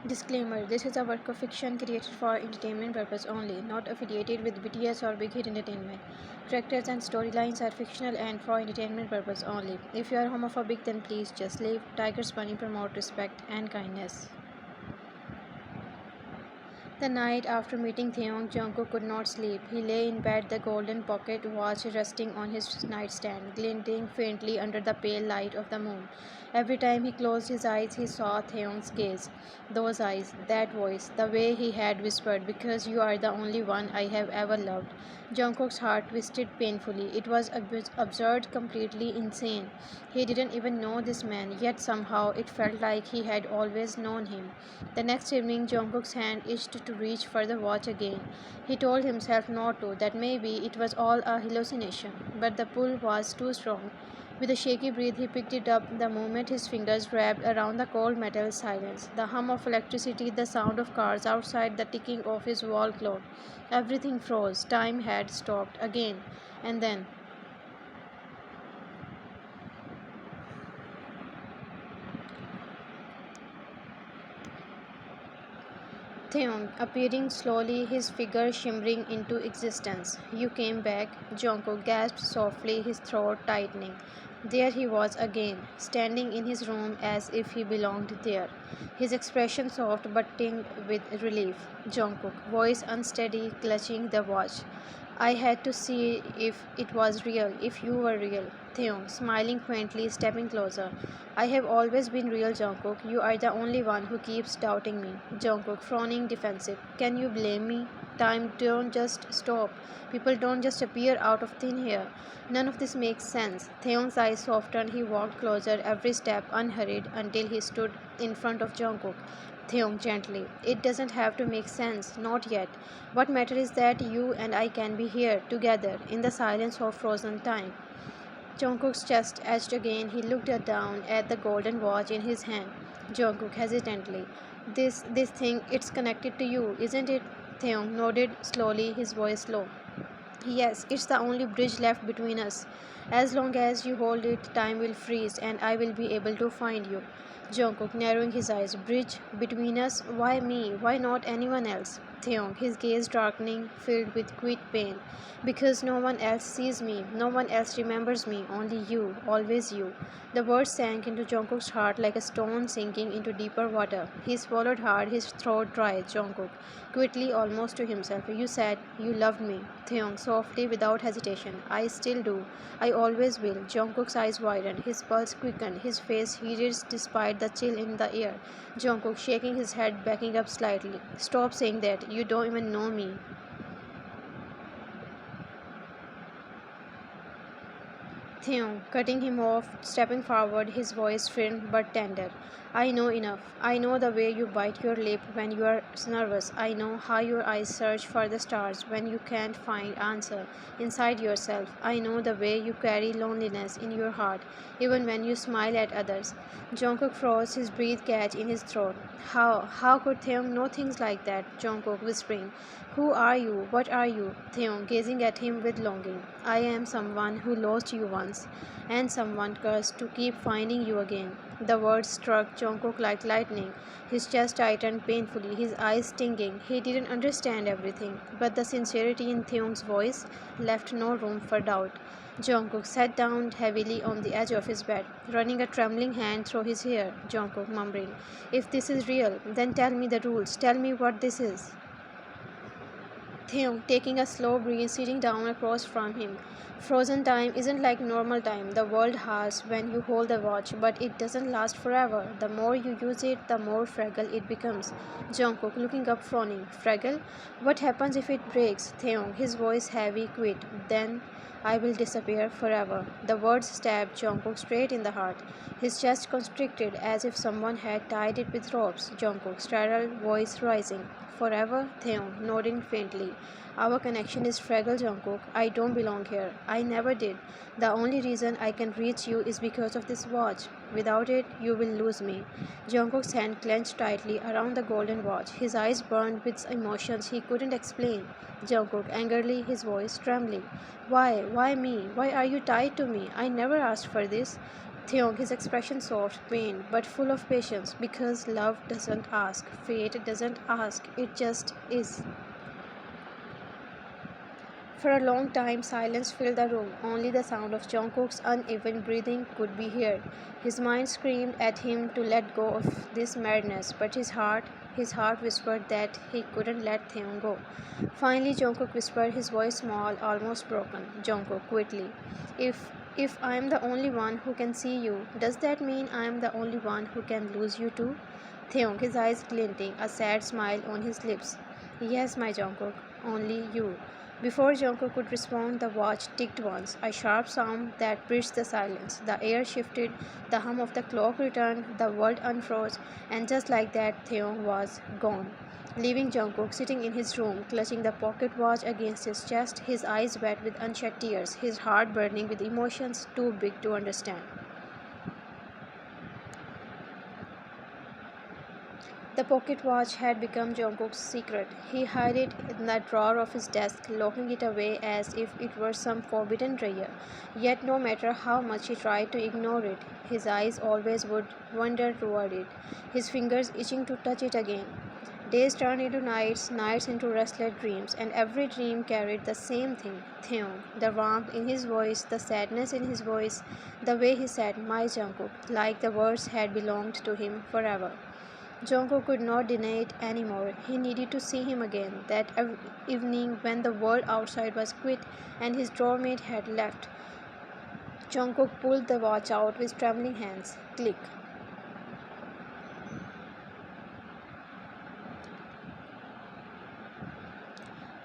Disclaimer: this is a work of fiction created for entertainment purpose only, not affiliated with BTS or Big Hit Entertainment. Characters and storylines are fictional and for entertainment purpose only. If you are homophobic, then please just leave. Tiger's Bunny promote respect and kindness. The night after meeting Taehyung, Jungkook could not sleep. He lay in bed, the golden pocket watch resting on his nightstand, glinting faintly under the pale light of the moon. Every time he closed his eyes, he saw Taehyung's gaze. Those eyes, that voice, the way he had whispered, "Because you are the only one I have ever loved." Jungkook's heart twisted painfully. It was absurd, completely insane. He didn't even know this man, yet somehow it felt like he had always known him. The next evening, Jungkook's hand itched to reach for the watch again. He told himself not to, that maybe it was all a hallucination, but the pull was too strong. With a shaky breath, he picked it up the moment his fingers wrapped around the cold metal silence. The hum of electricity, the sound of cars outside, the ticking of his wall clock. Everything froze. Time had stopped again. And then Taehyung, appearing slowly, his figure shimmering into existence. "You came back," Jungkook gasped softly, his throat tightening. There he was again, standing in his room as if he belonged there. His expression soft but tinged with relief. Jungkook, voice unsteady, clutching the watch. "I had to see if it was real, if you were real." Taehyung, smiling faintly, stepping closer. "I have always been real, Jungkook. You are the only one who keeps doubting me." Jungkook, frowning, defensive. "Can you blame me? Time don't just stop. People don't just appear out of thin air. None of this makes sense." Taehyung's eyes softened. He walked closer, every step unhurried, until he stood in front of Jungkook. Taehyung, gently. "It doesn't have to make sense. Not yet. What matters is that you and I can be here, together, in the silence of frozen time." Jungkook's chest edged again. He looked down at the golden watch in his hand. Jungkook, hesitantly. This thing, it's connected to you, isn't it?" Taehyung nodded slowly, his voice low. "Yes, it's the only bridge left between us. As long as you hold it, time will freeze and I will be able to find you." Jungkook, narrowing his eyes. "Bridge between us? Why me? Why not anyone else?" Taehyung, his gaze darkening, filled with quick pain. "Because no one else sees me, no one else remembers me, only you, always you." The words sank into Jungkook's heart like a stone sinking into deeper water. He swallowed hard, his throat dry. Jungkook, quickly, almost to himself. "You said you loved me." Taehyung, softly, without hesitation. "I still do. I always will." Jungkook's eyes widened, his pulse quickened, his face heated despite the chill in the air. Jungkook, shaking his head, backing up slightly. "Stop saying that. You don't even know me." Taehyung, cutting him off, stepping forward, his voice firm but tender. "I know enough. I know the way you bite your lip when you are nervous. I know how your eyes search for the stars when you can't find answer inside yourself. I know the way you carry loneliness in your heart, even when you smile at others." Jungkook froze, his breath catch in his throat. How could Taehyung know things like that? Jungkook, whispering. "Who are you? What are you?" Taehyung, gazing at him with longing. "I am someone who lost you once, and someone cursed to keep finding you again." The words struck Jungkook like lightning. His chest tightened painfully, his eyes stinging. He didn't understand everything, but the sincerity in Taehyung's voice left no room for doubt. Jungkook sat down heavily on the edge of his bed, running a trembling hand through his hair. Jungkook, mumbling, "If this is real, then tell me the rules. Tell me what this is." Theon, taking a slow breeze, sitting down across from him. "Frozen time isn't like normal time. The world has when you hold the watch, but it doesn't last forever. The more you use it, the more fragile it becomes." Jungkook, looking up, frowning. "Fragile? What happens if it breaks?" Theon, his voice heavy, quit. "Then I will disappear forever." The words stabbed Jungkook straight in the heart. His chest constricted as if someone had tied it with ropes. Jungkook, startled, voice rising. "Forever?" Theon, nodding faintly. "Our connection is fragile, Jungkook. I don't belong here. I never did. The only reason I can reach you is because of this watch. Without it, you will lose me." Jungkook's hand clenched tightly around the golden watch. His eyes burned with emotions he couldn't explain. Jungkook, angrily, his voice trembling. "Why? Why me? Why are you tied to me? I never asked for this." Taehyung, his expression soft, pained, but full of patience, because love doesn't ask, fate doesn't ask, it just is. For a long time, silence filled the room. Only the sound of Jungkook's uneven breathing could be heard. His mind screamed at him to let go of this madness, but his heart whispered that he couldn't let Taehyung go. Finally, Jungkook whispered, his voice small, almost broken. Jungkook, quickly, if I am the only one who can see you, does that mean I am the only one who can lose you too? Taehyung, his eyes glinting, a sad smile on his lips. Yes, my Jungkook, only you. Before Jungkook could respond, the watch ticked once, a sharp sound that bridged the silence. The air shifted, the hum of the clock returned, the world unfroze, and just like that, Taehyung was gone, leaving Jungkook sitting in his room, clutching the pocket watch against his chest, his eyes wet with unshed tears, his heart burning with emotions too big to understand. The pocket watch had become Jungkook's secret. He hid it in the drawer of his desk, locking it away as if it were some forbidden treasure. Yet, no matter how much he tried to ignore it, his eyes always would wander toward it, his fingers itching to touch it again. Days turned into nights, nights into restless dreams, and every dream carried the same thing, Theon. The warmth in his voice, the sadness in his voice, the way he said, "My Jungkook," like the words had belonged to him forever. Jungkook could not deny it anymore. He needed to see him again. That evening, when the world outside was quiet and his doormate had left, Jungkook pulled the watch out with trembling hands. Click.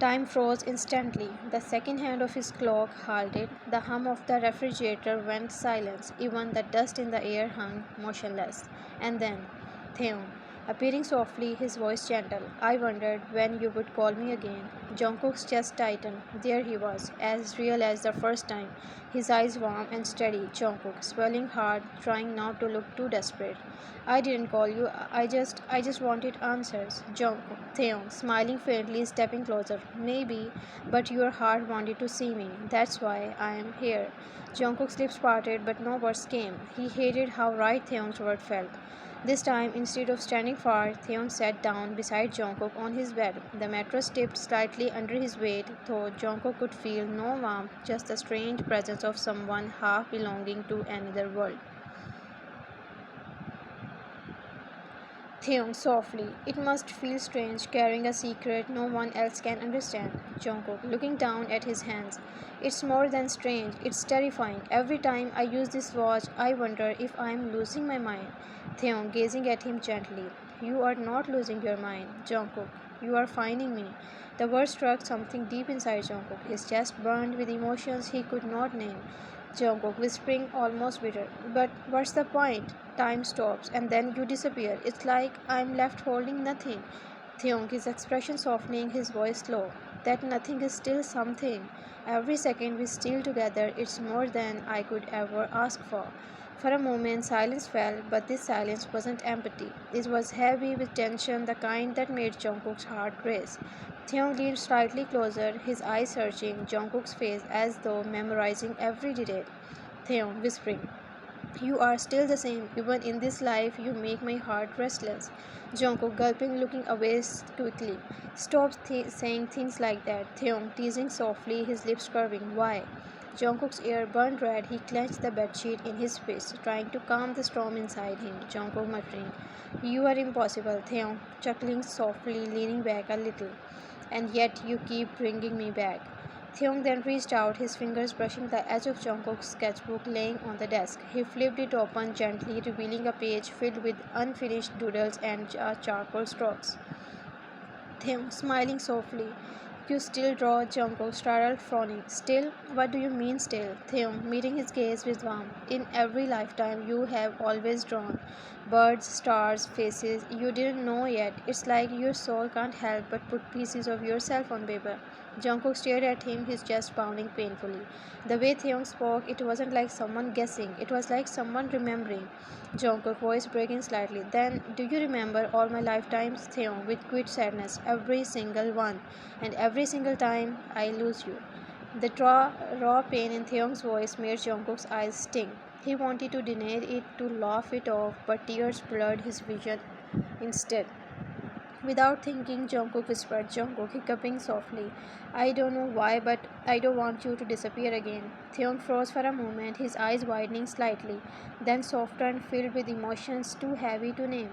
Time froze instantly. The second hand of his clock halted. The hum of the refrigerator went silent. Even the dust in the air hung motionless. And then, Theon, appearing softly, his voice gentle. I wondered when you would call me again. Jungkook's chest tightened. There he was, as real as the first time. His eyes warm and steady. Jungkook, swelling hard, trying not to look too desperate. I didn't call you. I just wanted answers. Jungkook, Theon, smiling faintly, stepping closer. Maybe, but your heart wanted to see me. That's why I am here. Jungkook's lips parted, but no words came. He hated how right Theon's word felt. This time, instead of standing far, Theon sat down beside Jungkook on his bed. The mattress tipped slightly under his weight, though Jungkook could feel no warmth, just the strange presence of someone half belonging to another world. Theon softly. It must feel strange carrying a secret no one else can understand. Jungkook, looking down at his hands. It's more than strange, it's terrifying. Every time I use this watch, I wonder if I am losing my mind. Theon, gazing at him gently. You are not losing your mind, Jungkook. You are finding me. The word struck something deep inside Jungkook. His chest burned with emotions he could not name. Jungkook, whispering almost bitter. But what's the point? Time stops, and then you disappear. It's like I'm left holding nothing. Theon, his expression softening, his voice low. That nothing is still something. Every second we steal together, it's more than I could ever ask for. For a moment, silence fell, but this silence wasn't empty. It was heavy with tension, the kind that made Jungkook's heart race. Theon leaned slightly closer, his eyes searching Jungkook's face as though memorizing every detail. Theon, whispering, you are still the same. Even in this life, you make my heart restless. Jungkook, gulping, looking away quickly. Stop saying things like that. Theon, teasing softly, his lips curving. Why? Jungkook's ear burned red. He clenched the bedsheet in his fist, trying to calm the storm inside him. Jungkook muttering, you are impossible. Theon, chuckling softly, leaning back a little. And yet you keep bringing me back. Theung then reached out, his fingers brushing the edge of Jungkook's sketchbook laying on the desk. He flipped it open gently, revealing a page filled with unfinished doodles and charcoal strokes. Theung, smiling softly. You still draw, Jungkook startled, frowning. Still? What do you mean still? Theung, meeting his gaze with warmth. In every lifetime you have always drawn. Birds, stars, faces you didn't know yet. It's like your soul can't help but put pieces of yourself on paper. Jungkook stared at him, his chest pounding painfully. The way Theung spoke, it wasn't like someone guessing, it was like someone remembering. Jungkook's voice breaking slightly. Then, do you remember all my lifetimes? Theung, with quick sadness. Every single one. And every single time, I lose you. The raw pain in Theung's voice made Jungkook's eyes sting. He wanted to deny it, to laugh it off, but tears blurred his vision instead. Without thinking, Jungkook whispered, Jungkook, hiccuping softly. I don't know why, but I don't want you to disappear again. Taehyung froze for a moment, his eyes widening slightly, then softened, filled with emotions too heavy to name.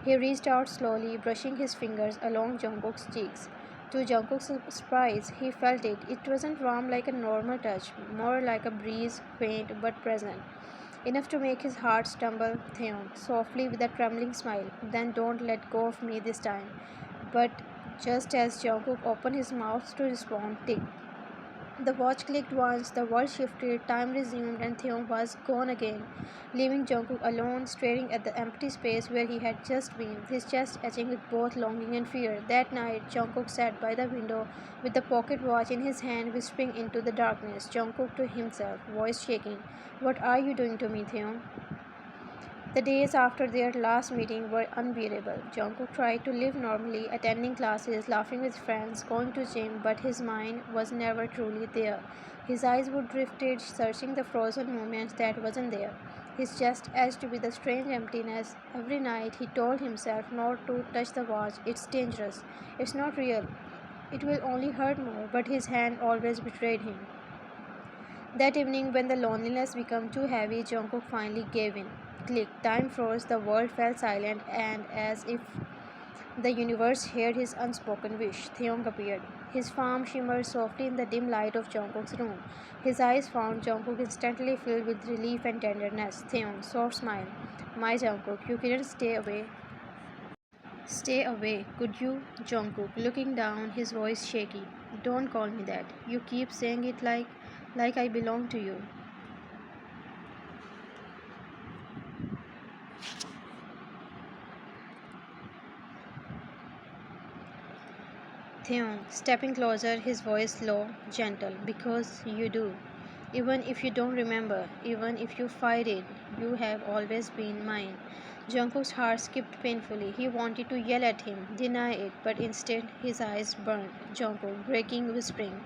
He reached out slowly, brushing his fingers along Jungkook's cheeks. To Jungkook's surprise, he felt it. It wasn't warm like a normal touch, more like a breeze, faint but present. Enough to make his heart stumble. Taehyung, softly with a trembling smile. Then don't let go of me this time. But just as Jungkook opened his mouth to respond, tick. The watch clicked once, the world shifted, time resumed, and Taehyung was gone again, leaving Jungkook alone, staring at the empty space where he had just been, his chest etching with both longing and fear. That night, Jungkook sat by the window with the pocket watch in his hand, whispering into the darkness. Jungkook to himself, voice shaking, "What are you doing to me, Taehyung?" The days after their last meeting were unbearable. Jungkook tried to live normally, attending classes, laughing with friends, going to gym, but his mind was never truly there. His eyes would drifted, searching the frozen moments that wasn't there. His chest edged with a strange emptiness. Every night he told himself not to touch the watch. It's dangerous. It's not real. It will only hurt more, but his hand always betrayed him. That evening, when the loneliness became too heavy, Jungkook finally gave in. Click, time froze, the world fell silent, and as if the universe heard his unspoken wish, Taehyung appeared. His form shimmered softly in the dim light of Jungkook's room. His eyes found Jungkook instantly filled with relief and tenderness. Taehyung, soft smile. My Jungkook, you couldn't stay away. Stay away, could you? Jungkook, looking down, his voice shaky. Don't call me that. You keep saying it like I belong to you. Taehyung, stepping closer, his voice low, gentle. Because you do. Even if you don't remember, even if you fight it, you have always been mine. Jungkook's heart skipped painfully. He wanted to yell at him, deny it, but instead his eyes burned. Jungkook, breaking, whispering,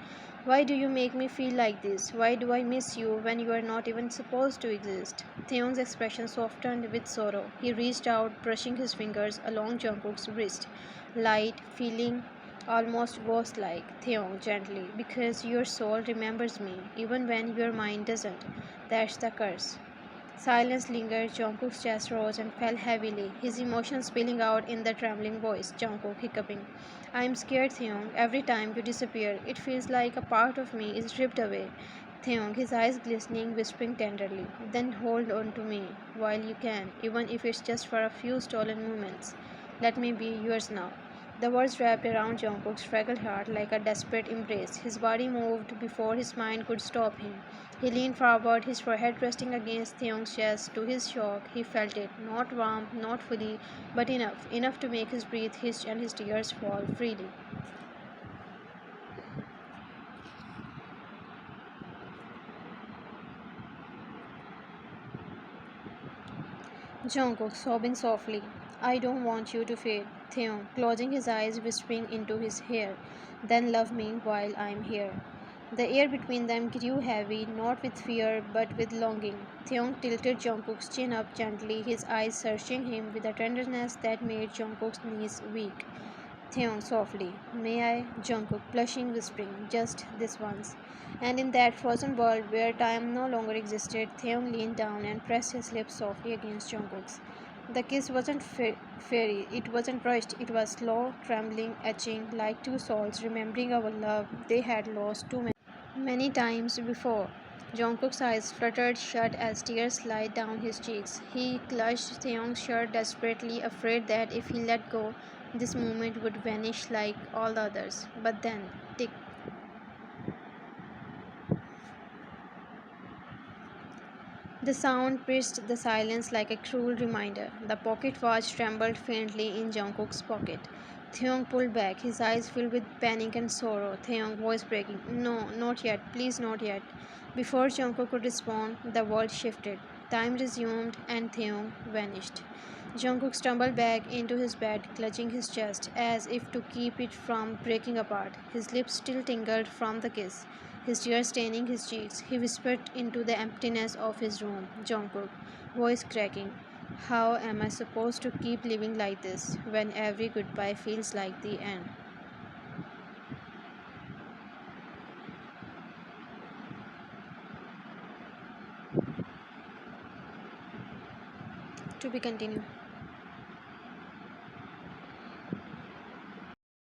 why do you make me feel like this? Why do I miss you when you are not even supposed to exist? Taehyung's expression softened with sorrow. He reached out, brushing his fingers along Jungkook's wrist. Light, feeling almost ghost-like. Taehyung, gently, because your soul remembers me, even when your mind doesn't. That's the curse. Silence lingered. Jungkook's chest rose and fell heavily, his emotions spilling out in the trembling voice. Jungkook hiccuping. I'm scared, Taehyung. Every time you disappear, it feels like a part of me is ripped away. Taehyung, his eyes glistening, whispering tenderly. Then hold on to me while you can, even if it's just for a few stolen moments. Let me be yours now. The words wrapped around Jungkook's fragile heart like a desperate embrace. His body moved before his mind could stop him. He leaned forward, his forehead resting against Taehyung's chest. To his shock, he felt it, not warm, not fully, but enough to make his breath hitch and his tears fall freely. Jungkook, sobbing softly. I don't want you to fade. Taehyung, closing his eyes, whispering into his ear. Then love me while I'm here. The air between them grew heavy, not with fear, but with longing. Taehyung tilted Jungkook's chin up gently, his eyes searching him with a tenderness that made Jungkook's knees weak. Taehyung softly, may I? Jungkook, blushing, whispering, just this once. And in that frozen world where time no longer existed, Taehyung leaned down and pressed his lips softly against Jungkook's. The kiss wasn't fairy, it wasn't rushed, it was slow, trembling, etching, like two souls remembering our love they had lost too many times before. Jungkook's eyes fluttered shut as tears slid down his cheeks. He clutched Taehyung's shirt desperately, afraid that if he let go, this moment would vanish like all the others. But then, tick. The sound pierced the silence like a cruel reminder. The pocket watch trembled faintly in Jungkook's pocket. Taehyung pulled back, his eyes filled with panic and sorrow. Taehyung, voice breaking, no, not yet, please not yet. Before Jungkook could respond, the world shifted. Time resumed and Taehyung vanished. Jungkook stumbled back into his bed, clutching his chest, as if to keep it from breaking apart. His lips still tingled from the kiss. his tears staining his cheeks. He whispered into the emptiness of his room. Jungkook, voice cracking. How am I supposed to keep living like this when every goodbye feels like the end? To be continued.